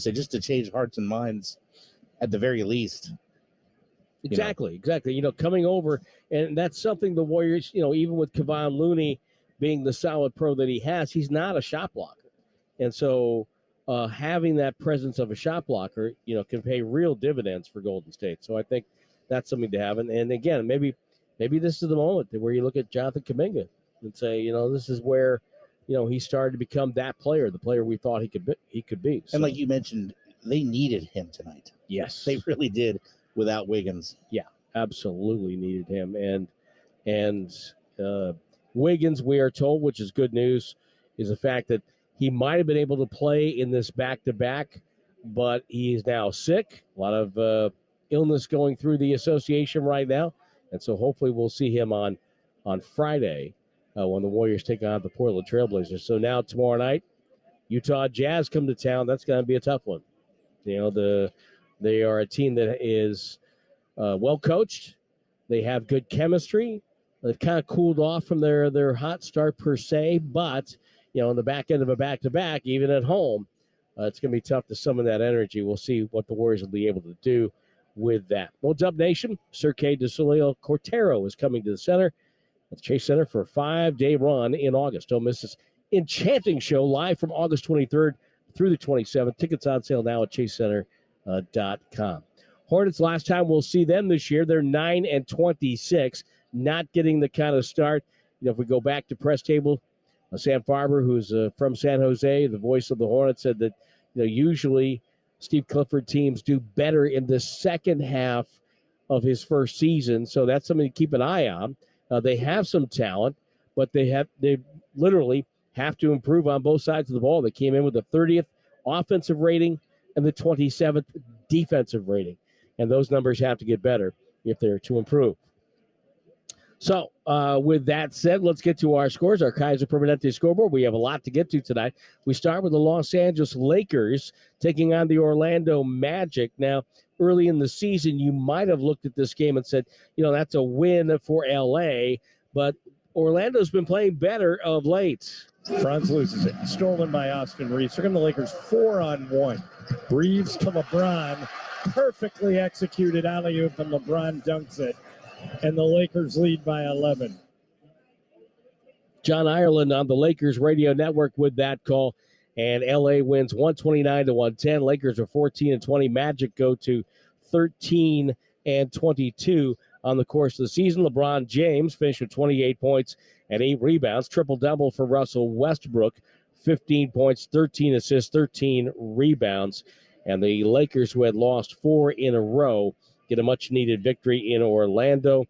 say, just to change hearts and minds at the very least. Exactly. Coming over, and that's something the Warriors, even with Kevon Looney being the solid pro that he has, he's not a shot blocker. And so having that presence of a shot blocker, can pay real dividends for Golden State. So I think that's something to have. And again, maybe this is the moment where you look at Jonathan Kuminga and say, this is where, he started to become that player, the player we thought he could be. So, and like you mentioned, they needed him tonight. Yes. They really did without Wiggins. Yeah, absolutely needed him. And Wiggins, we are told, which is good news, is the fact that he might have been able to play in this back-to-back, but he is now sick. A lot of illness going through the association right now. And so hopefully we'll see him on Friday when the Warriors take on the Portland Trailblazers. So now tomorrow night, Utah Jazz come to town. That's going to be a tough one. They are a team that is well coached. They have good chemistry. They've kind of cooled off from their hot start per se, but on the back end of a back-to-back, even at home, it's going to be tough to summon that energy. We'll see what the Warriors will be able to do with that. Well, Dub Nation, Cirque du Soleil Cortero is coming to the center at the Chase Center for a 5-day run in August. Don't miss this enchanting show live from August 23rd through the 27th. Tickets on sale now at chasecenter.com. Hornets, last time we'll see them this year, they're 9-26, not getting the kind of start. If we go back to press table, Sam Farber, who's from San Jose, the voice of the Hornets, said that usually Steve Clifford teams do better in the second half of his first season, so that's something to keep an eye on. They have some talent, but they literally have to improve on both sides of the ball. They came in with the 30th offensive rating and the 27th defensive rating, and those numbers have to get better if they're to improve. So, with that said, let's get to our scores, our Kaiser Permanente scoreboard. We have a lot to get to tonight. We start with the Los Angeles Lakers taking on the Orlando Magic. Now, early in the season, you might have looked at this game and said, that's a win for L.A., but Orlando's been playing better of late. Franz loses it. Stolen by Austin Reeves. Here come the Lakers 4-on-1. Reeves to LeBron. Perfectly executed alley-oop, and LeBron dunks it. And the Lakers lead by 11. John Ireland on the Lakers radio network with that call. And L.A. wins 129-110. Lakers are 14-20. Magic go to 13-22 on the course of the season. LeBron James finished with 28 points and 8 rebounds. Triple-double for Russell Westbrook. 15 points, 13 assists, 13 rebounds. And the Lakers, who had lost 4 in a row, get a much-needed victory in Orlando.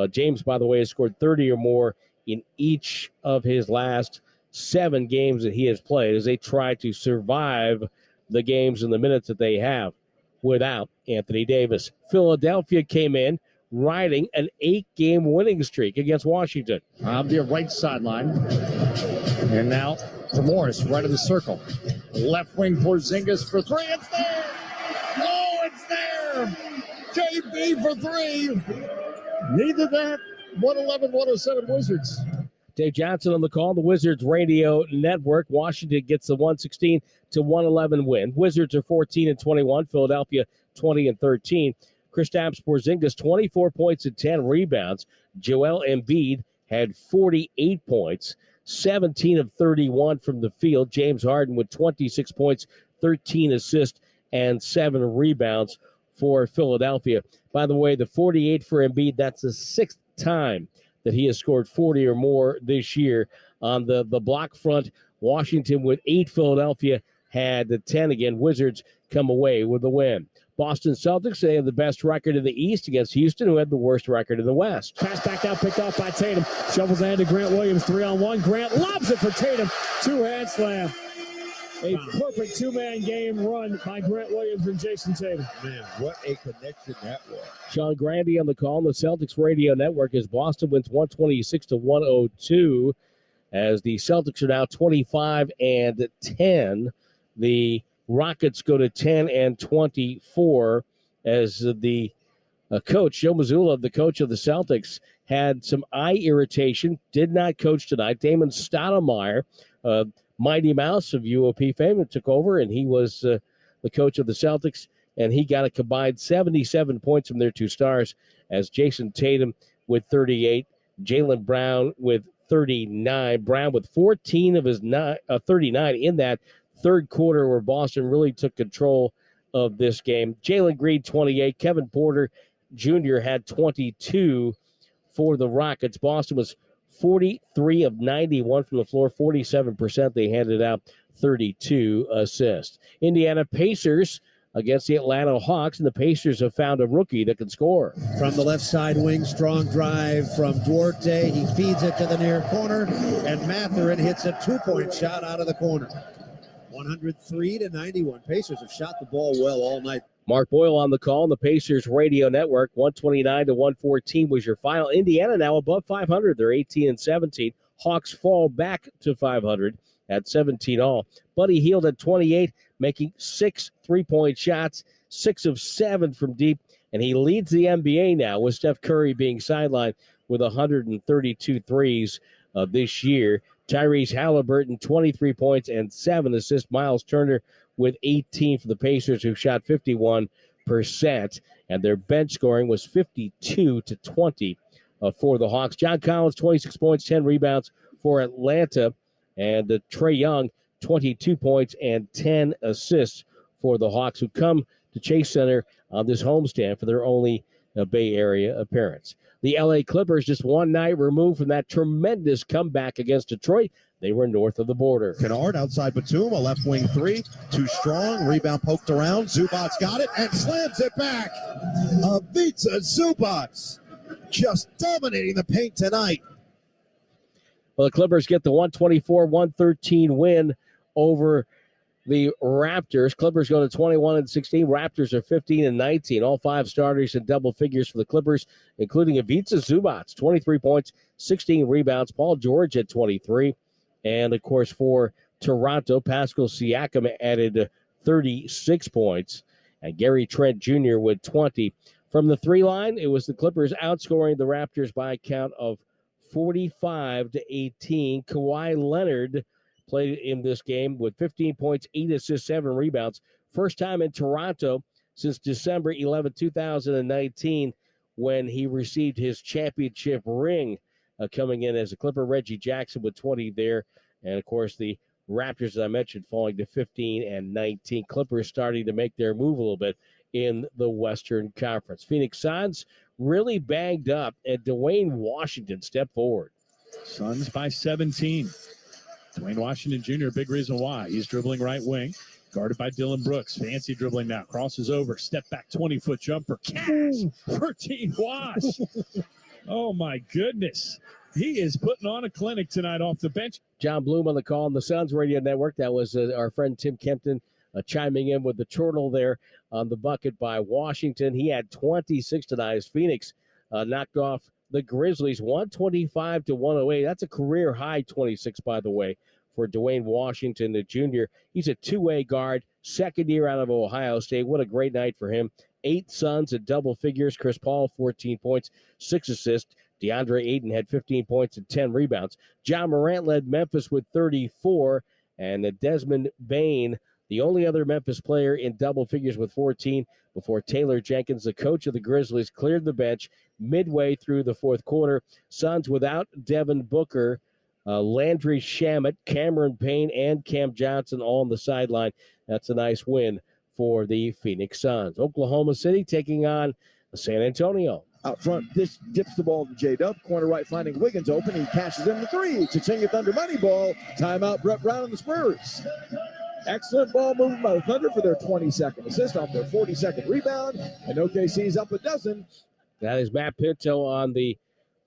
James, by the way, has scored 30 or more in each of his last 7 games that he has played as they try to survive the games and the minutes that they have without Anthony Davis. Philadelphia came in riding an 8-game winning streak against Washington. On the right sideline. And now for Morris, right of the circle. Left wing Porzingis for 3. It's there! Oh, it's there! JB for 3. Neither that. 111-107 Wizards. Dave Johnson on the call, the Wizards radio network. Washington gets the 116-111 win. Wizards are 14-21. Philadelphia 20-13. Kristaps Porzingis 24 points and 10 rebounds. Joel Embiid had 48 points, 17 of 31 from the field. James Harden with 26 points, 13 assists, and 7 rebounds for Philadelphia. By the way, the 48 for Embiid, that's the 6th time that he has scored 40 or more this year. On the block front, Washington with 8, Philadelphia had the 10 again. Wizards come away with the win. Boston Celtics, they have the best record in the East against Houston, who had the worst record in the West. Pass back out, picked off by Tatum. Shovels ahead to Grant Williams, 3-on-1. Grant lobs it for Tatum. 2-hand slam. A perfect 2-man game run by Grant Williams and Jason Tatum. Man, what a connection that was. Sean Grandy on the call on the Celtics radio network as Boston wins 126-102 as the Celtics are now 25-10. The Rockets go to 10-24 as the coach, Joe Mazzulla, the coach of the Celtics, had some eye irritation, did not coach tonight. Damon Stoudemire, Mighty Mouse of UOP fame, took over, and he was the coach of the Celtics, and he got a combined 77 points from their two stars, as Jason Tatum with 38, Jaylen Brown with 39. Brown with 14 of his 39 in that third quarter, where Boston really took control of this game. Jalen Green, 28. Kevin Porter Jr. had 22 for the Rockets. Boston was 43 of 91 from the floor, 47%. They handed out 32 assists. Indiana Pacers against the Atlanta Hawks, and the Pacers have found a rookie that can score. From the left side wing, strong drive from Duarte. He feeds it to the near corner, and Mathurin hits a two-point shot out of the corner. 103-91. Pacers have shot the ball well all night. Mark Boyle on the call on the Pacers radio network. 129-114 was your final. Indiana now above 500. They're 18-17. Hawks fall back to 500 at 17 all. Buddy Hield at 28, making 6 3-point shots, 6 of 7 from deep, and he leads the NBA now, with Steph Curry being sidelined with 132 threes this year. Tyrese Halliburton, 23 points and 7 assists. Miles Turner with 18 for the Pacers, who shot 51%, and their bench scoring was 52-20 for the Hawks. John Collins, 26 points, 10 rebounds for Atlanta, and Trae Young, 22 points and 10 assists for the Hawks, who come to Chase Center on this homestand for their only Bay Area appearance. The LA Clippers, just one night removed from that tremendous comeback against Detroit. They were north of the border. Kennard outside Batum, a left wing three, too strong, rebound poked around. Zubats got it and slams it back. Ivica Zubats just dominating the paint tonight. Well, the Clippers get the 124-113 win over the Raptors. Clippers go to 21-16. Raptors are 15-19. All 5 starters in double figures for the Clippers, including Ivica Zubats, 23 points, 16 rebounds. Paul George at 23. And, of course, for Toronto, Pascal Siakam added 36 points. And Gary Trent Jr. with 20. From the three line, it was the Clippers outscoring the Raptors by a count of 45-18. Kawhi Leonard played in this game with 15 points, 8 assists, 7 rebounds. First time in Toronto since December 11, 2019, when he received his championship ring, coming in as a Clipper. Reggie Jackson with 20 there. And, of course, the Raptors, as I mentioned, falling to 15-19. Clippers starting to make their move a little bit in the Western Conference. Phoenix Suns really banged up, and Dwayne Washington stepped forward. Suns by 17. Dwayne Washington Jr., big reason why. He's dribbling right wing, guarded by Dylan Brooks. Fancy dribbling now. Crosses over, step back, 20-foot jumper. Cash for Team Wash. Oh, my goodness. He is putting on a clinic tonight off the bench. John Bloom on the call on the Suns radio network. That was our friend Tim Kempton chiming in with the chortle there on the bucket by Washington. He had 26 tonight as Phoenix knocked off the Grizzlies 125-108. That's a career high 26, by the way, for Dwayne Washington, the junior. He's a two-way guard, second year out of Ohio State. What a great night for him. 8 Suns at double figures. Chris Paul, 14 points, 6 assists. DeAndre Ayton had 15 points and 10 rebounds. John Morant led Memphis with 34, and Desmond Bane, the only other Memphis player in double figures with 14, before Taylor Jenkins, the coach of the Grizzlies, cleared the bench midway through the fourth quarter. Suns without Devin Booker, Landry Shamet, Cameron Payne, and Cam Johnson all on the sideline. That's a nice win for the Phoenix Suns. Oklahoma City taking on San Antonio. Out front, this dips the ball to J-Dub. Corner right, finding Wiggins open. He cashes in the three. Chachanga Thunder money ball. Timeout, Brett Brown and the Spurs. Excellent ball movement by the Thunder for their 22nd assist off their 42nd rebound. And OKC's up a dozen. That is Matt Pinto on the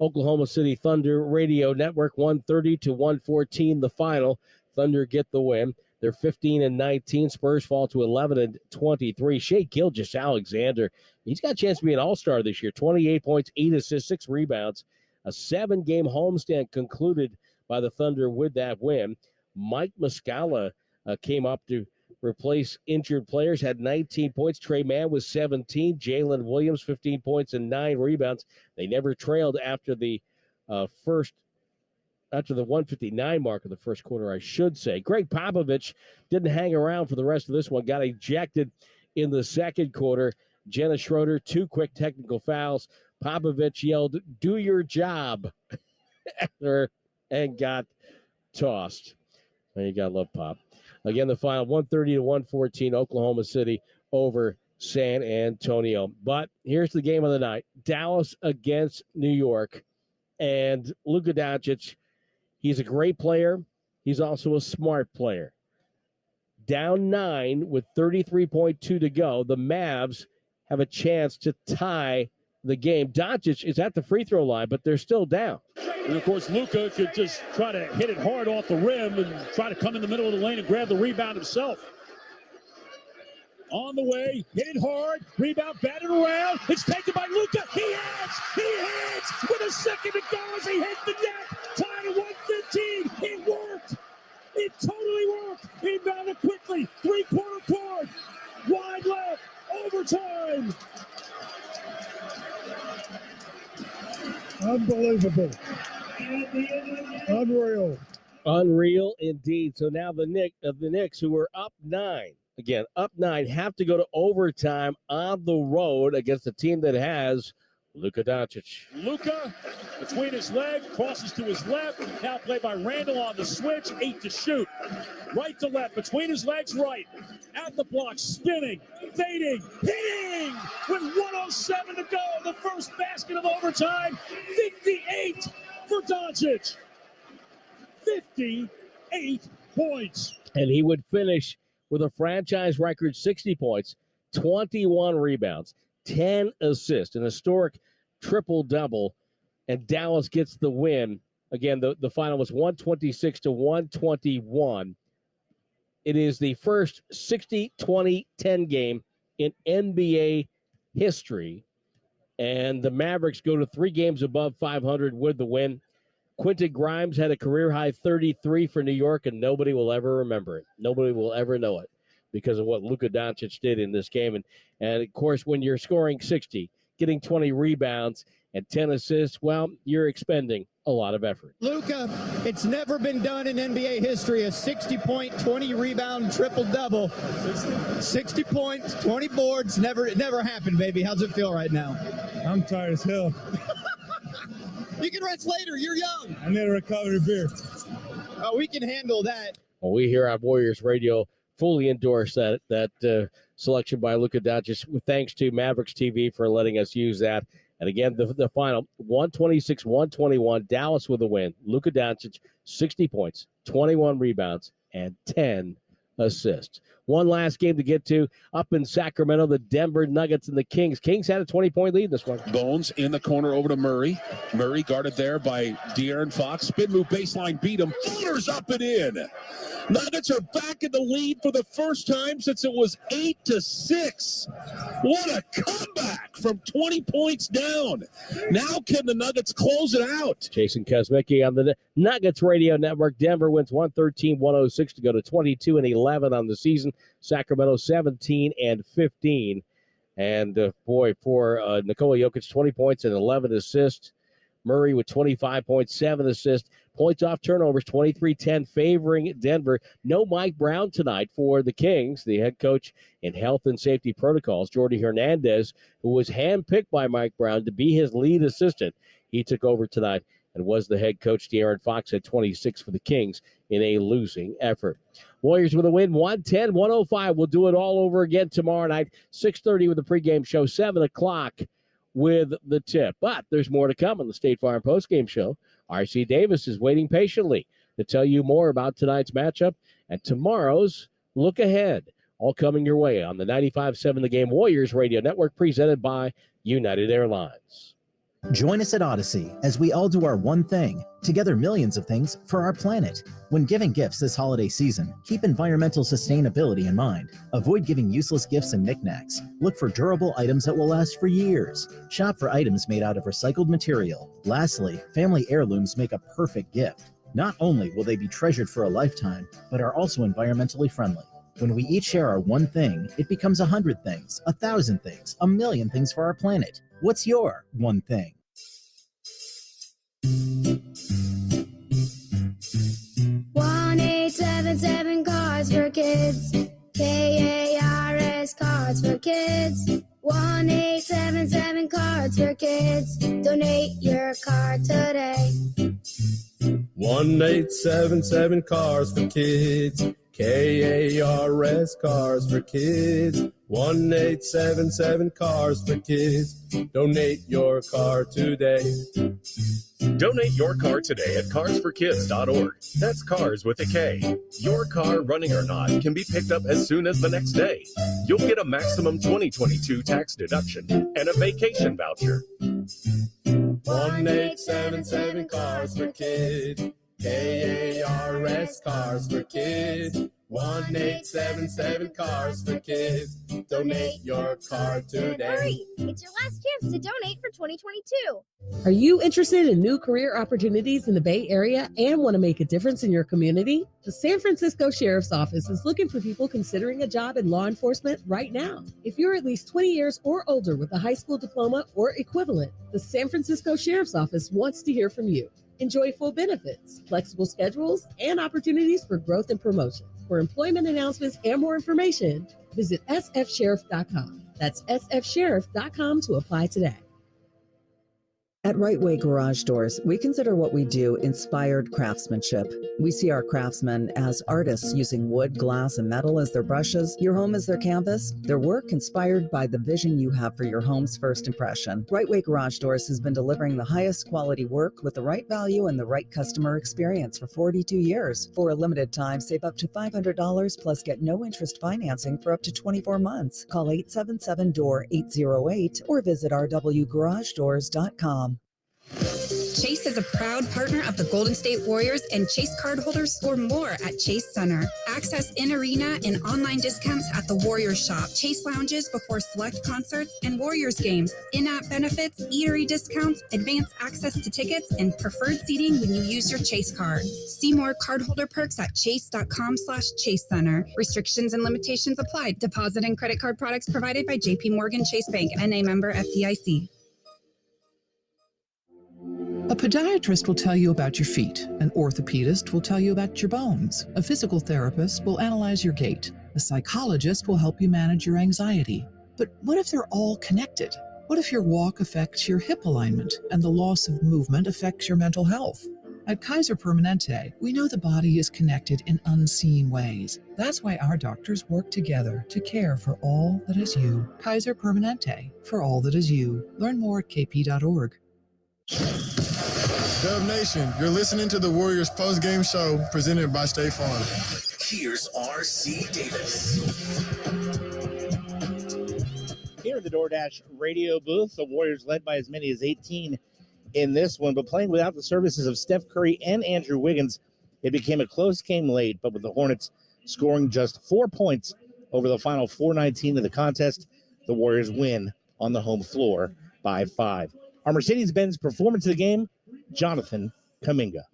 Oklahoma City Thunder radio network. 130-114 the final. Thunder get the win. They're 15-19. Spurs fall to 11-23. Shai Gilgeous-Alexander, he's got a chance to be an all-star this year. 28 points, 8 assists, 6 rebounds. A 7-game homestand concluded by the Thunder with that win. Mike Muscala came up to replace injured players, had 19 points. Trey Mann was 17. Jalen Williams, 15 points and 9 rebounds. They never trailed after the first after the 159 mark of the first quarter, I should say. Greg Popovich didn't hang around for the rest of this one, got ejected in the second quarter. Jenna Schroeder, 2 quick technical fouls. Popovich yelled, "Do your job," and got tossed. And you got to love Pop. Again, the final 130-114, Oklahoma City over San Antonio. But here's the game of the night. Dallas against New York. And Luka Doncic, he's a great player. He's also a smart player. Down 9 with 33.2 to go. The Mavs have a chance to tie the game. Doncic is at the free throw line, but they're still down. And, of course, Luka could just try to hit it hard off the rim and try to come in the middle of the lane and grab the rebound himself. On the way, hit it hard, rebound, batted around. It's taken by Luka. He hits with a second to go as he hit the net. Tied at 115. It worked. It totally worked. He bounded quickly. 3-quarter court. Wide left. Overtime. Unbelievable. Unreal. Unreal indeed. So now the Knicks, who are up 9, again, up 9, have to go to overtime on the road against a team that has Luka Doncic. Luka between his leg, crosses to his left. Now played by Randall on the switch. 8 to shoot. Right to left, between his legs, right. At the block, spinning, fading, hitting with 1:07 to go. The first basket of overtime. 58 for Doncic. 58 points. And he would finish with a franchise record 60 points, 21 rebounds, 10 assists, an historic triple-double, and Dallas gets the win. Again, the final was 126-121. It is the first 60-20-10 game in NBA history, and the Mavericks go to 3 games above 500 with the win. Quentin Grimes had a career-high 33 for New York, and nobody will ever remember it. Nobody will ever know it because of what Luka Doncic did in this game. And of course, when you're scoring 60, getting 20 rebounds and 10 assists, well, you're expending a lot of effort. Luka, it's never been done in NBA history, a 60-point, 20-rebound triple-double. 60 points, 20 boards, it never happened, baby. How's it feel right now? I'm tired as hell. You can rest later. You're young. I need a recovery beer. We can handle that. Well, we here on Warriors Radio fully endorse that selection by Luka Doncic. Thanks to Mavericks TV for letting us use that. And again, the final 126-121, Dallas with a win. Luka Doncic, 60 points, 21 rebounds, and 10 assists. One last game to get to up in Sacramento, the Denver Nuggets and the Kings. Kings had a 20-point lead in this one. Bones in the corner over to Murray. Murray guarded there by De'Aaron Fox. Spin move baseline, beat him. Floaters up and in. Nuggets are back in the lead for the first time since it was 8-6. What a comeback from 20 points down. Now can the Nuggets close it out? Jason Kuzmicki on the Nuggets Radio Network. Denver wins 113-106 to go to 22-11 on the season. Sacramento 17-15. And for Nikola Jokic, 20 points and 11 assists. Murray with 25 points, 7 assists. Points off turnovers, 23-10, favoring Denver. No Mike Brown tonight for the Kings, the head coach in health and safety protocols. Jordi Hernandez, who was handpicked by Mike Brown to be his lead assistant, he took over tonight and was the head coach. De'Aaron Fox had 26 for the Kings in a losing effort. Warriors with a win, 110-105. We'll do it all over again tomorrow night, 6:30 with the pregame show, 7 o'clock with the tip. But there's more to come on the State Farm postgame show. R.C. Davis is waiting patiently to tell you more about tonight's matchup and tomorrow's look ahead. All coming your way on the 95.7 The Game Warriors Radio Network, presented by United Airlines. Join us at Odyssey as we all do our one thing, together millions of things for our planet. When giving gifts this holiday season, keep environmental sustainability in mind. Avoid giving useless gifts and knickknacks. Look for durable items that will last for years. Shop for items made out of recycled material. Lastly, family heirlooms make a perfect gift. Not only will they be treasured for a lifetime, but are also environmentally friendly. When we each share our one thing, it becomes 100 things, 1,000 things, 1,000,000 things for our planet. What's your one thing? kids. KARS Cards for Kids. 1-877 Cards for Kids. Donate your card today. 1-877 Cars for Kids. KARS Cars for Kids. 1-877 Cars for Kids. Donate your car today. Donate your car today at carsforkids.org. That's cars with a K. Your car, running or not, can be picked up as soon as the next day. You'll get a maximum 2022 tax deduction and a vacation voucher. 1-877 Cars for Kids. KARS Cars for Kids. 1-877 Cars for Kids. Donate your car today. Hurry! It's your last chance to donate for 2022. Are you interested in new career opportunities in the Bay Area and want to make a difference in your community? The San Francisco Sheriff's Office is looking for people considering a job in law enforcement right now. If you're at least 20 years or older with a high school diploma or equivalent, the San Francisco Sheriff's Office wants to hear from you. Enjoy full benefits, flexible schedules, and opportunities for growth and promotion. For employment announcements and more information, visit sfsheriff.com. That's sfsheriff.com to apply today. At Right Way Garage Doors, we consider what we do inspired craftsmanship. We see our craftsmen as artists using wood, glass, and metal as their brushes, your home as their canvas, their work inspired by the vision you have for your home's first impression. Right Way Garage Doors has been delivering the highest quality work with the right value and the right customer experience for 42 years. For a limited time, save up to $500 plus get no interest financing for up to 24 months. Call 877-DOOR-808 or visit rwgaragedoors.com. Chase is a proud partner of the Golden State Warriors, and Chase cardholders score more at Chase Center. Access in-arena and online discounts at the Warriors shop, Chase lounges before select concerts and Warriors games, in-app benefits, eatery discounts, advanced access to tickets, and preferred seating when you use your Chase card. See more cardholder perks at chase.com/Chase Center. Restrictions and limitations apply. Deposit and credit card products provided by JP Morgan Chase Bank, NA member FDIC. A podiatrist will tell you about your feet. An orthopedist will tell you about your bones. A physical therapist will analyze your gait. A psychologist will help you manage your anxiety. But what if they're all connected? What if your walk affects your hip alignment and the loss of movement affects your mental health? At Kaiser Permanente, we know the body is connected in unseen ways. That's why our doctors work together to care for all that is you. Kaiser Permanente, for all that is you. Learn more at kp.org. Dub Nation, you're listening to the Warriors post-game show presented by State Farm. Here's R.C. Davis. Here in the DoorDash radio booth, the Warriors led by as many as 18 in this one, but playing without the services of Steph Curry and Andrew Wiggins, it became a close game late, but with the Hornets scoring just 4 points over the final 4:19 of the contest, the Warriors win on the home floor by 5. Our Mercedes-Benz performance of the game, Jonathan Kuminga.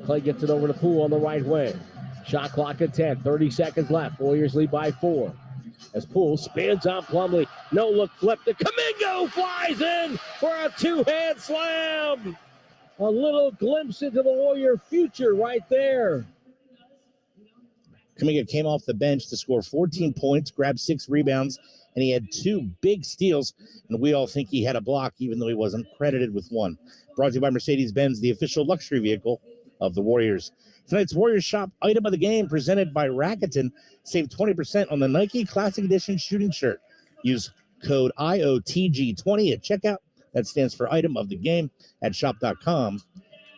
Clay gets it over to Poole on the right wing. Shot clock at 10, 30 seconds left. Warriors lead by 4. As Poole spins on Plumlee. No look flip to Kuminga, flies in for a two-hand slam. A little glimpse into the Warrior future right there. Kuminga came off the bench to score 14 points, grabbed 6 rebounds, and he had 2 big steals, and we all think he had a block, even though he wasn't credited with one. Brought to you by Mercedes-Benz, the official luxury vehicle of the Warriors. Tonight's Warriors Shop item of the game presented by Rakuten. Save 20% on the Nike Classic Edition shooting shirt. Use code IOTG20 at checkout. That stands for item of the game at shop.com,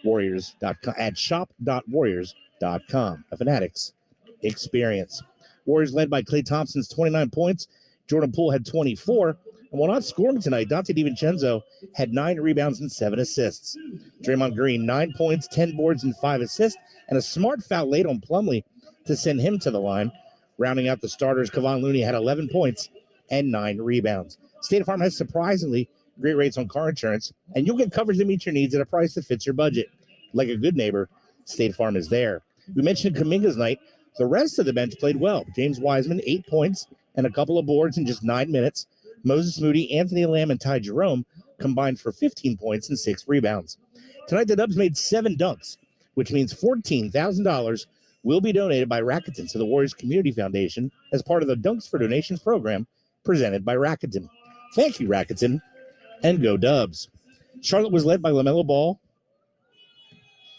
warriors.com, at shop.warriors.com. A Fanatics experience. Warriors led by Klay Thompson's 29 points. Jordan Poole had 24. And while not scoring tonight, Dante DiVincenzo had 9 rebounds and 7 assists. Draymond Green, 9 points, 10 boards, and 5 assists, and a smart foul late on Plumlee to send him to the line. Rounding out the starters, Kevon Looney had 11 points and 9 rebounds. State Farm has surprisingly great rates on car insurance, and you'll get coverage that meets your needs at a price that fits your budget. Like a good neighbor, State Farm is there. We mentioned Kuminga's night. The rest of the bench played well. James Wiseman, 8 points and a couple of boards in just 9 minutes. Moses Moody, Anthony Lamb, and Ty Jerome combined for 15 points and 6 rebounds. Tonight, the Dubs made 7 dunks, which means $14,000 will be donated by Rakuten to the Warriors Community Foundation as part of the Dunks for Donations program presented by Rakuten. Thank you, Rakuten, and go Dubs. Charlotte was led by LaMelo Ball.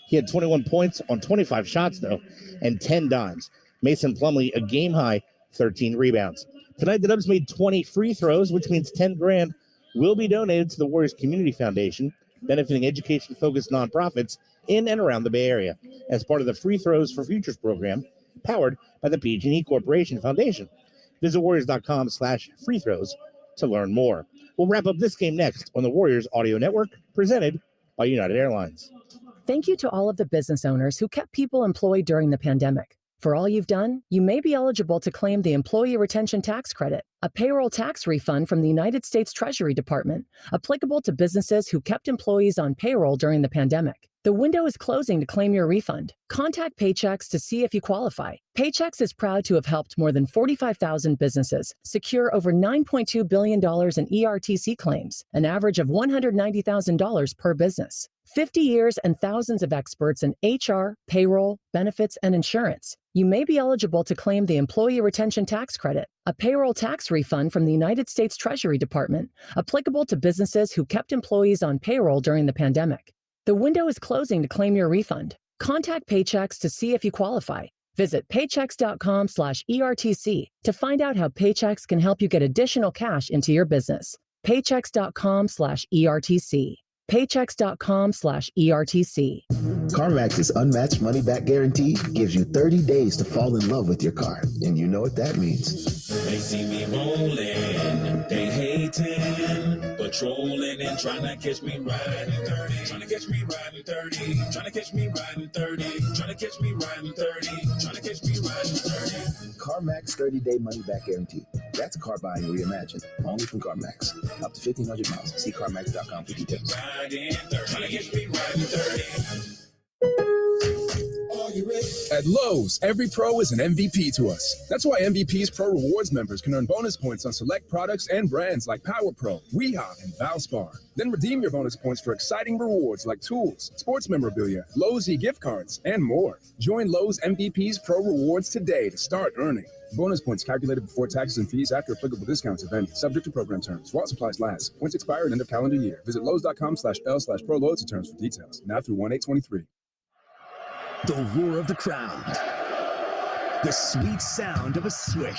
He had 21 points on 25 shots, though, and 10 dimes. Mason Plumlee, a game-high 13 rebounds. Tonight, the Dubs made 20 free throws, which means $10,000 will be donated to the Warriors Community Foundation, benefiting education-focused nonprofits in and around the Bay Area as part of the Free Throws for Futures program powered by the PG&E Corporation Foundation. Visit Warriors.com/free throws to learn more. We'll wrap up this game next on the Warriors Audio Network, presented by United Airlines. Thank you to all of the business owners who kept people employed during the pandemic. For all you've done, you may be eligible to claim the Employee Retention Tax Credit, a payroll tax refund from the United States Treasury Department, applicable to businesses who kept employees on payroll during the pandemic. The window is closing to claim your refund. Contact Paychex to see if you qualify. Paychex is proud to have helped more than 45,000 businesses secure over $9.2 billion in ERTC claims, an average of $190,000 per business. 50 years and thousands of experts in HR, payroll, benefits, and insurance. You may be eligible to claim the Employee Retention Tax Credit, a payroll tax refund from the United States Treasury Department, applicable to businesses who kept employees on payroll during the pandemic. The window is closing to claim your refund. Contact Paychex to see if you qualify. Visit paychex.com/ERTC to find out how Paychex can help you get additional cash into your business. Paychex.com/ERTC. Paychex.com/ERTC. CarMax's unmatched money-back guarantee gives you 30 days to fall in love with your car. And you know what that means. They see me rolling, they hating, patrolling and trying to catch me riding 30, trying to catch me riding 30, trying to catch me riding 30, trying to catch me riding 30, trying to catch me riding 30. CarMax 30-day money-back guarantee. That's car buying reimagined. Only from CarMax. Up to 1,500 miles. See CarMax.com for details. Riding 30, trying to catch me riding 30. At Lowe's, every pro is an MVP to us. That's why MVP's Pro Rewards members can earn bonus points on select products and brands like Power Pro, Weehawk, and Valspar. Then redeem your bonus points for exciting rewards like tools, sports memorabilia, Lowe's e-gift cards, and more. Join Lowe's MVP's Pro Rewards today to start earning. Bonus points calculated before taxes and fees after applicable discounts, if any. Subject to program terms. While supplies last. Points expire at end of calendar year. Visit Lowe's.com/L/ProLoads for terms for details. Now through 1/8/23. The roar of the crowd. The sweet sound of a swish.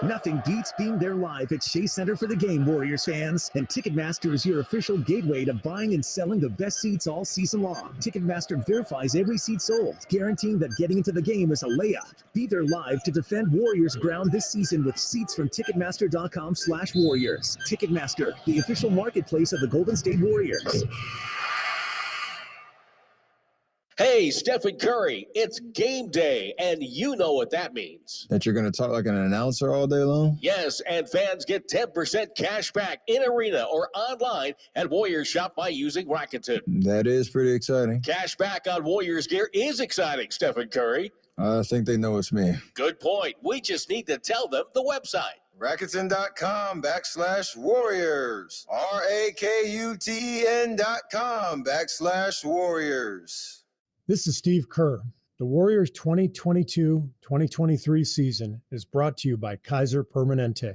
Nothing beats being there live at Chase Center for the game, Warriors fans. And Ticketmaster is your official gateway to buying and selling the best seats all season long. Ticketmaster verifies every seat sold, guaranteeing that getting into the game is a layup. Be there live to defend Warriors ground this season with seats from Ticketmaster.com/Warriors. Ticketmaster, the official marketplace of the Golden State Warriors. Hey, Stephen Curry, it's game day, and you know what that means. That you're going to talk like an announcer all day long? Yes, and fans get 10% cash back in arena or online at Warriors Shop by using Rakuten. That is pretty exciting. Cash back on Warriors gear is exciting, Stephen Curry. I think they know it's me. Good point. We just need to tell them the website. Rakuten.com/Warriors. RAKUTEN.com/Warriors. This is Steve Kerr. The Warriors 2022-2023 season is brought to you by Kaiser Permanente.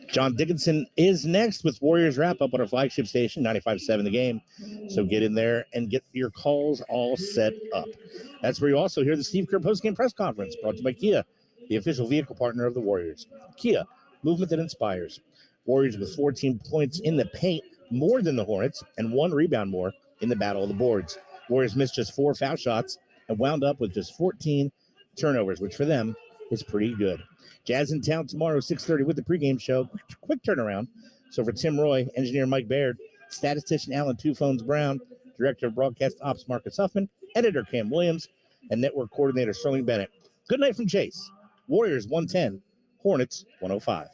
John Dickinson is next with Warriors Wrap-Up on our flagship station, 95.7 The Game. So get in there and get your calls all set up. That's where you also hear the Steve Kerr postgame press conference, brought to you by Kia, the official vehicle partner of the Warriors. Kia, movement that inspires. Warriors with 14 points in the paint, more than the Hornets, and 1 rebound more in the battle of the boards. Warriors missed just 4 foul shots and wound up with just 14 turnovers, which for them is pretty good. Jazz in town tomorrow, 6:30 with the pregame show. Quick turnaround. So for Tim Roy, engineer Mike Baird, statistician Alan Two Phones Brown, director of broadcast ops Marcus Huffman, editor Cam Williams, and network coordinator Sterling Bennett. Good night from Chase. Warriors 110, Hornets 105.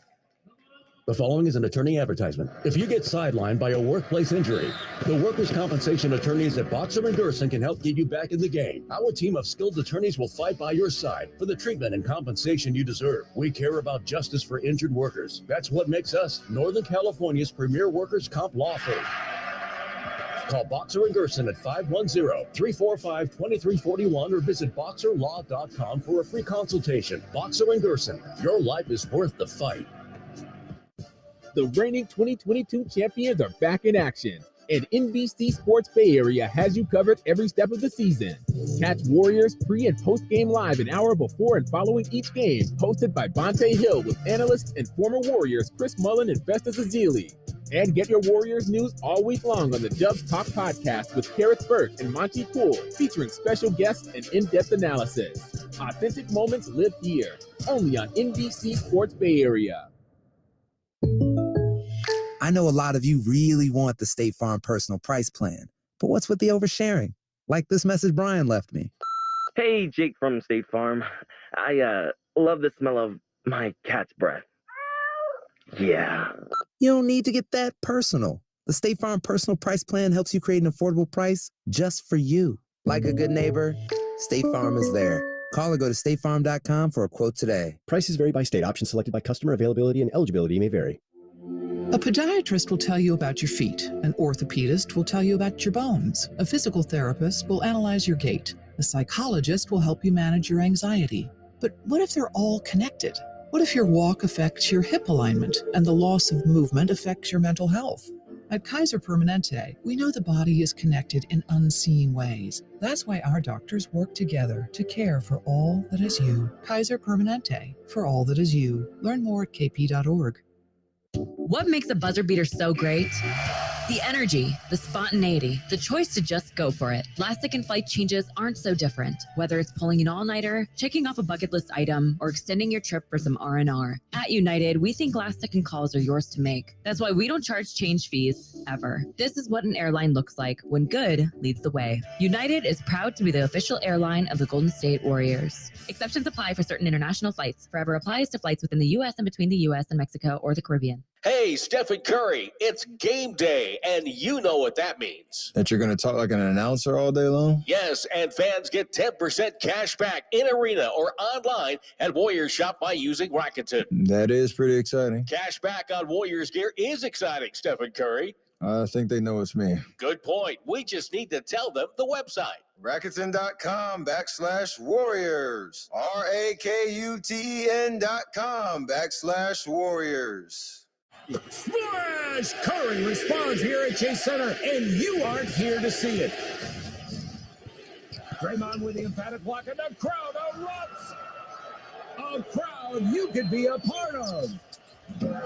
The following is an attorney advertisement. If you get sidelined by a workplace injury, the workers' compensation attorneys at Boxer & Gerson can help get you back in the game. Our team of skilled attorneys will fight by your side for the treatment and compensation you deserve. We care about justice for injured workers. That's what makes us Northern California's premier workers' comp law firm. Call Boxer and Gerson at 510-345-2341 or visit boxerlaw.com for a free consultation. Boxer and Gerson, your life is worth the fight. The reigning 2022 champions are back in action, and NBC Sports Bay Area has you covered every step of the season. Catch Warriors pre- and post-game live an hour before and following each game, hosted by Bonte Hill with analysts and former Warriors Chris Mullin and Festus Ezeli. And get your Warriors news all week long on the Dubs Talk podcast with Kareth Burke and Monty Poole, featuring special guests and in-depth analysis. Authentic moments live here, only on NBC Sports Bay Area. I know a lot of you really want the State Farm personal price plan, but what's with the oversharing? Like this message Brian left me. Hey, Jake from State Farm. I love the smell of my cat's breath. Yeah. You don't need to get that personal. The State Farm personal price plan helps you create an affordable price just for you. Like a good neighbor, State Farm is there. Call or go to statefarm.com for a quote today. Prices vary by state. Options selected by customer. Availability and eligibility may vary. A podiatrist will tell you about your feet. An orthopedist will tell you about your bones. A physical therapist will analyze your gait. A psychologist will help you manage your anxiety. But what if they're all connected? What if your walk affects your hip alignment and the loss of movement affects your mental health? At Kaiser Permanente, we know the body is connected in unseen ways. That's why our doctors work together to care for all that is you. Kaiser Permanente, for all that is you. Learn more at kp.org. What makes a buzzer beater so great? The energy, the spontaneity, the choice to just go for it. Last second flight changes aren't so different. Whether it's pulling an all-nighter, checking off a bucket list item, or extending your trip for some R&R. At United, we think last second calls are yours to make. That's why we don't charge change fees, ever. This is what an airline looks like when good leads the way. United is proud to be the official airline of the Golden State Warriors. Exceptions apply for certain international flights. Forever applies to flights within the U.S. and between the U.S. and Mexico or the Caribbean. Hey, Stephen Curry, it's game day, and you know what that means. That you're going to talk like an announcer all day long? Yes, and fans get 10% cash back in arena or online at Warriors Shop by using Rakuten. That is pretty exciting. Cash back on Warriors gear is exciting, Stephen Curry. I think they know it's me. Good point. We just need to tell them the website. Rakuten.com/Warriors. RAKUTEN.com/Warriors. Splash! Curry responds here at Chase Center, and you aren't here to see it. Draymond with the emphatic block, and the crowd erupts. A crowd you could be a part of.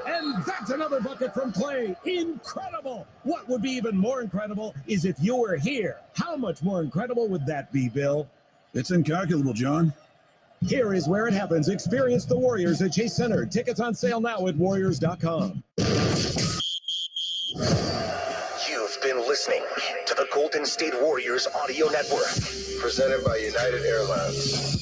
And that's another bucket from Clay. Incredible! What would be even more incredible is if you were here. How much more incredible would that be, Bill? It's incalculable, John. Here is where it happens. Experience the Warriors at Chase Center. Tickets on sale now at Warriors.com. You've been listening to the Golden State Warriors Audio Network. Presented by United Airlines.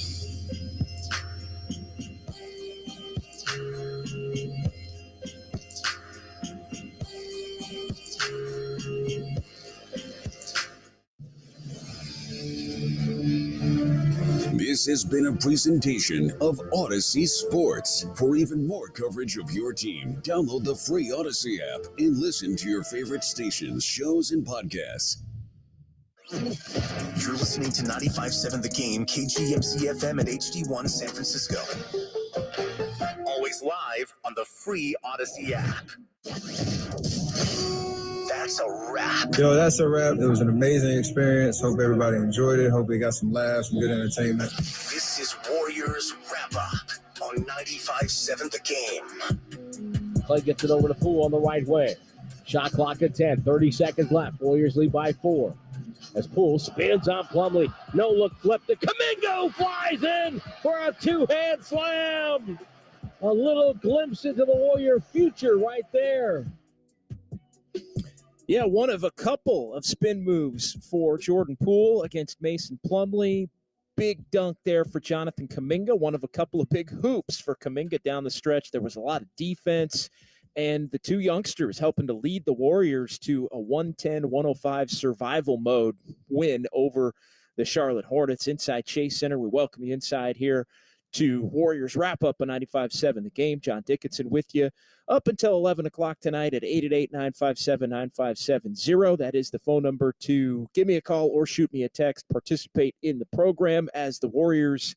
This has been a presentation of Odyssey Sports. For even more coverage of your team, download the free Odyssey app and listen to your favorite stations, shows, and podcasts. You're listening to 95.7 The Game, KGMC FM at HD1 San Francisco. Always live on the free Odyssey app. That's a wrap. Yo, that's a wrap. It was an amazing experience. Hope everybody enjoyed it. Hope we got some laughs, some good entertainment. This is Warriors Wrap Up on 95.7 The Game. Clay gets it over to Poole on the right way. Shot clock at 10, 30 seconds left. Warriors lead by 4. As Poole spins on Plumlee. No look flip to Kuminga, flies in for a two-hand slam. A little glimpse into the Warrior future right there. Yeah, one of a couple of spin moves for Jordan Poole against Mason Plumlee. Big dunk there for Jonathan Kuminga. One of a couple of big hoops for Kuminga down the stretch. There was a lot of defense, and the two youngsters helping to lead the Warriors to a 110-105 survival mode win over the Charlotte Hornets inside Chase Center. We welcome you inside here to Warriors Wrap Up on 95.7 The Game. John Dickinson with you up until 11 o'clock tonight at 888-957-9570. That is the phone number to give me a call or shoot me a text. Participate in the program as the Warriors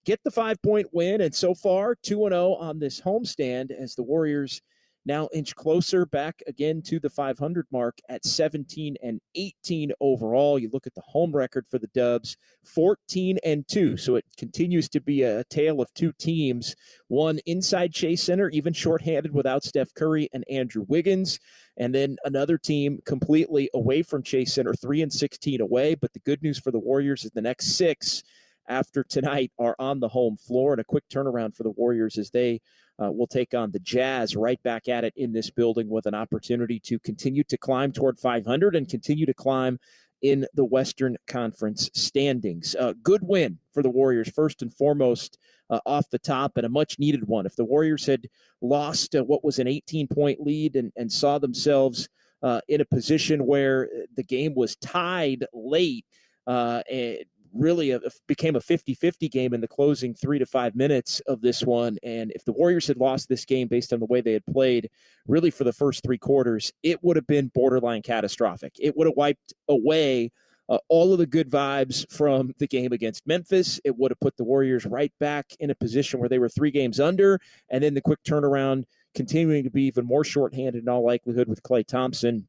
get the 5-point win. And so far, 2-0 on this homestand as the Warriors now inch closer back again to the 500 mark at 17-18 overall. You look at the home record for the Dubs, 14-2. So it continues to be a tale of two teams, one inside Chase Center, even shorthanded without Steph Curry and Andrew Wiggins, and then another team completely away from Chase Center, 3-16 away. But the good news for the Warriors is the next 6 after tonight are on the home floor, and a quick turnaround for the Warriors as they will take on the Jazz right back at it in this building with an opportunity to continue to climb toward 500 and continue to climb in the Western Conference standings. Good win for the Warriors, first and foremost, off the top, and a much-needed one. If the Warriors had lost what was an 18-point lead and saw themselves in a position where the game was tied late, it really became a 50-50 game in the closing 3 to 5 minutes of this one. And if the Warriors had lost this game based on the way they had played really for the first 3 quarters, it would have been borderline catastrophic. It would have wiped away all of the good vibes from the game against Memphis. It would have put the Warriors right back in a position where they were 3 games under, and then the quick turnaround continuing to be even more shorthanded in all likelihood with Klay Thompson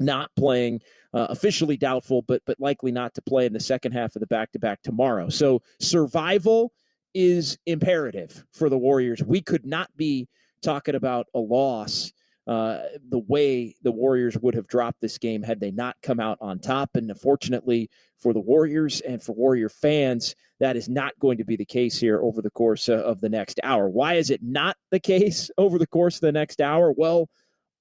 not playing, officially doubtful, but likely not to play in the second half of the back-to-back tomorrow. So survival is imperative for the Warriors. We could not be talking about a loss the way the Warriors would have dropped this game had they not come out on top. And unfortunately for the Warriors and for Warrior fans, that is not going to be the case here over the course of the next hour. Why is it not the case over the course of the next hour? Well,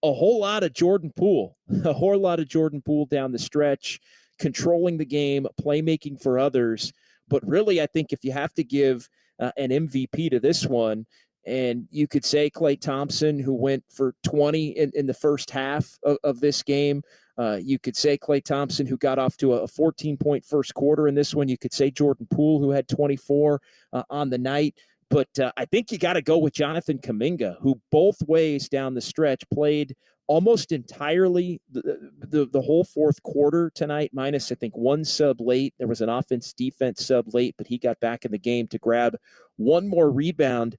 a whole lot of Jordan Poole down the stretch, controlling the game, playmaking for others. But really, I think if you have to give an MVP to this one, and you could say Klay Thompson, who went for 20 in the first half of this game. You could say Klay Thompson, who got off to a 14-point first quarter in this one. You could say Jordan Poole, who had 24 on the night. But I think you got to go with Jonathan Kuminga, who both ways down the stretch played almost entirely the whole fourth quarter tonight, minus, I think, 1 sub late. There was an offense-defense sub late, but he got back in the game to grab 1 more rebound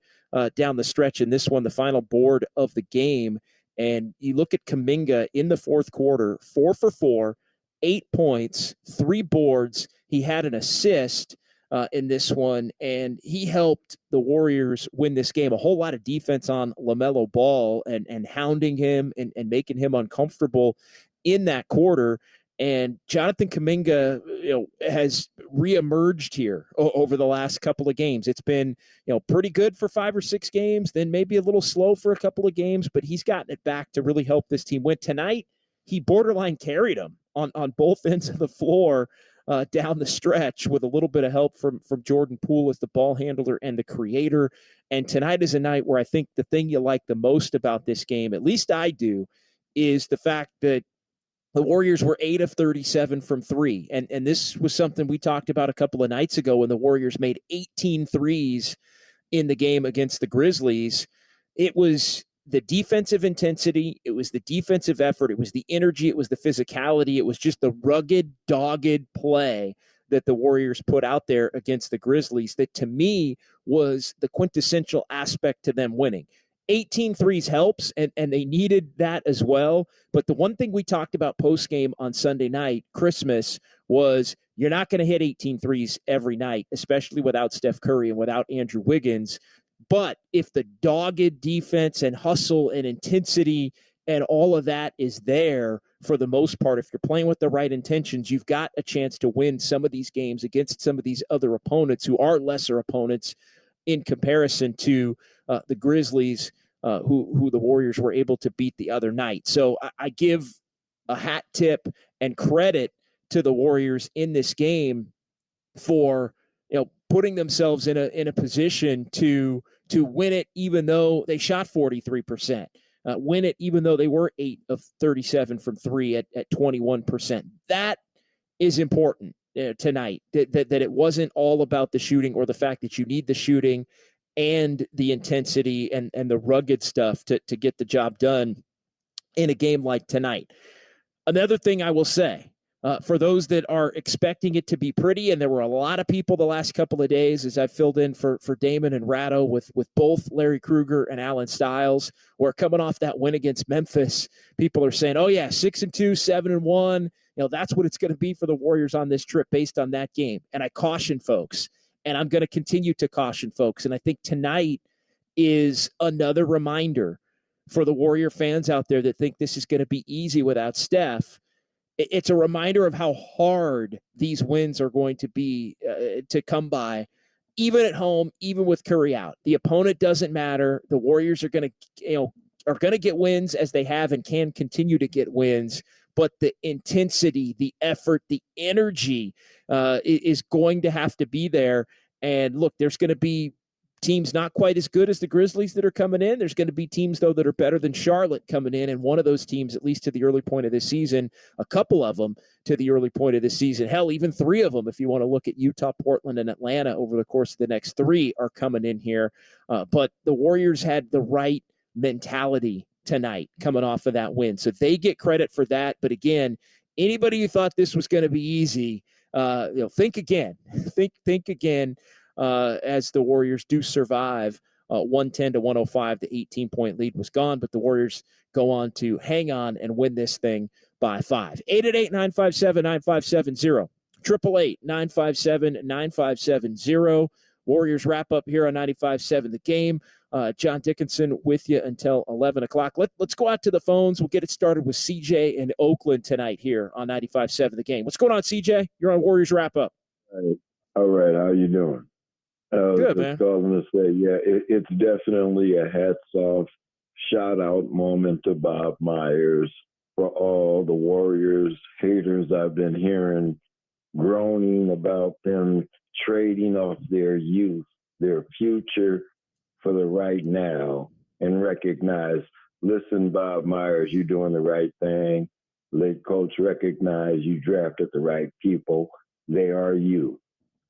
down the stretch in this one, the final board of the game. And you look at Kuminga in the fourth quarter, 4 for 4, 8 points, 3 boards. He had an assist in this one, and he helped the Warriors win this game. A whole lot of defense on LaMelo Ball and hounding him and making him uncomfortable in that quarter. And Jonathan Kuminga, has reemerged here over the last couple of games. It's been, pretty good for 5 or 6 games, then maybe a little slow for a couple of games, but he's gotten it back to really help this team win. Tonight, he borderline carried them on both ends of the floor down the stretch with a little bit of help from Jordan Poole as the ball handler and the creator. And tonight is a night where I think the thing you like the most about this game, at least I do, is the fact that the Warriors were 8 of 37 from 3. And this was something we talked about a couple of nights ago when the Warriors made 18 threes in the game against the Grizzlies. It was the defensive intensity, it was the defensive effort, it was the energy, it was the physicality, it was just the rugged, dogged play that the Warriors put out there against the Grizzlies that, to me, was the quintessential aspect to them winning. 18 threes helps, and they needed that as well. But the one thing we talked about post-game on Sunday night, Christmas, was you're not going to hit 18 threes every night, especially without Steph Curry and without Andrew Wiggins. But if the dogged defense and hustle and intensity and all of that is there for the most part, if you're playing with the right intentions, you've got a chance to win some of these games against some of these other opponents who are lesser opponents in comparison to the Grizzlies, who the Warriors were able to beat the other night. So I give a hat tip and credit to the Warriors in this game for putting themselves in a position to win it, even though they shot 43%. Win it, even though they were 8 of 37 from 3 at 21%. That is important. tonight, that it wasn't all about the shooting or the fact that you need the shooting and the intensity and the rugged stuff to get the job done in a game like tonight. Another thing I will say, for those that are expecting it to be pretty, and there were a lot of people the last couple of days as I filled in for Damon and Ratto with both Larry Krueger and Alan Stiles, who are coming off that win against Memphis. People are saying, oh yeah, 6-2, 7-1. That's what it's going to be for the Warriors on this trip based on that game. And I caution folks, and I'm going to continue to caution folks. And I think tonight is another reminder for the Warrior fans out there that think this is going to be easy without Steph. It's a reminder of how hard these wins are going to be to come by, even at home, even with Curry out. The opponent doesn't matter. The Warriors are going to get wins, as they have and can continue to get wins. But the intensity, the effort, the energy is going to have to be there. And look, there's going to be teams not quite as good as the Grizzlies that are coming in. There's going to be teams, though, that are better than Charlotte coming in. And one of those teams, at least to the early point of this season, a couple of them to the early point of this season, hell, even three of them, if you want to look at Utah, Portland, and Atlanta over the course of the next three, are coming in here. But the Warriors had the right mentality tonight coming off of that win. So they get credit for that. But again, anybody who thought this was going to be easy, think again. Think again. As the Warriors do survive 110-105, the 18-point lead was gone, but the Warriors go on to hang on and win this thing by 5. 888-957-9570, 888-957-9570. Warriors wrap up here on 95.7 The Game. John Dickinson with you until 11 o'clock. Let's go out to the phones. We'll get it started with CJ in Oakland tonight here on 95.7 The Game. What's going on, CJ? You're on Warriors Wrap Up. All right. How you doing? Good, just man. Calling to say, yeah, it's definitely a hats off, shout out moment to Bob Myers for all the Warriors haters I've been hearing groaning about them trading off their youth, their future for the right now, and recognize, listen, Bob Myers, you're doing the right thing. Let coach recognize you drafted the right people. They are you.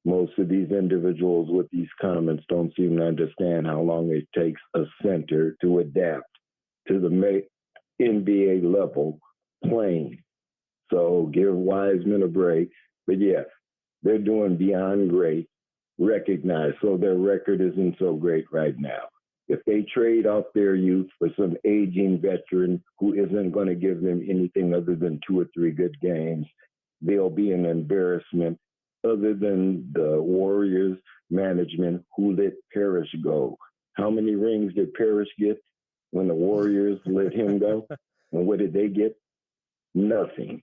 Most of these individuals with these comments don't seem to understand how long it takes a center to adapt to the NBA level playing. So give Wiseman a break. But yeah, they're doing beyond great. Recognize. So their record isn't so great right now. If they trade off their youth for some aging veteran who isn't going to give them anything other than 2 or 3 good games, they'll be an embarrassment. Other than the Warriors management who let Parrish go. How many rings did Parrish get when the Warriors let him go? And what did they get? Nothing.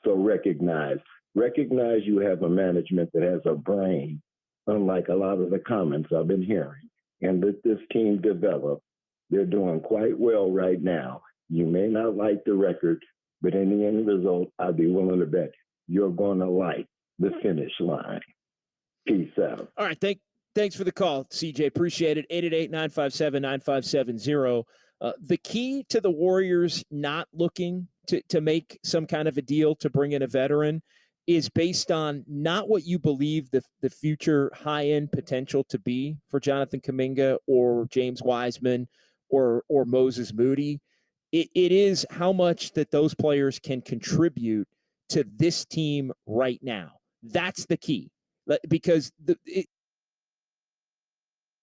So recognize you have a management that has a brain, unlike a lot of the comments I've been hearing. And let this team develop. They're doing quite well right now. You may not like the record, but in the end result, I'd be willing to bet you're going to like the finish line. Peace out. All right. Thanks for the call, CJ. Appreciate it. 888-957-9570. The key to the Warriors not looking to make some kind of a deal to bring in a veteran is based on not what you believe the future high-end potential to be for Jonathan Kuminga or James Wiseman or Moses Moody. It is how much that those players can contribute to this team right now. That's the key, because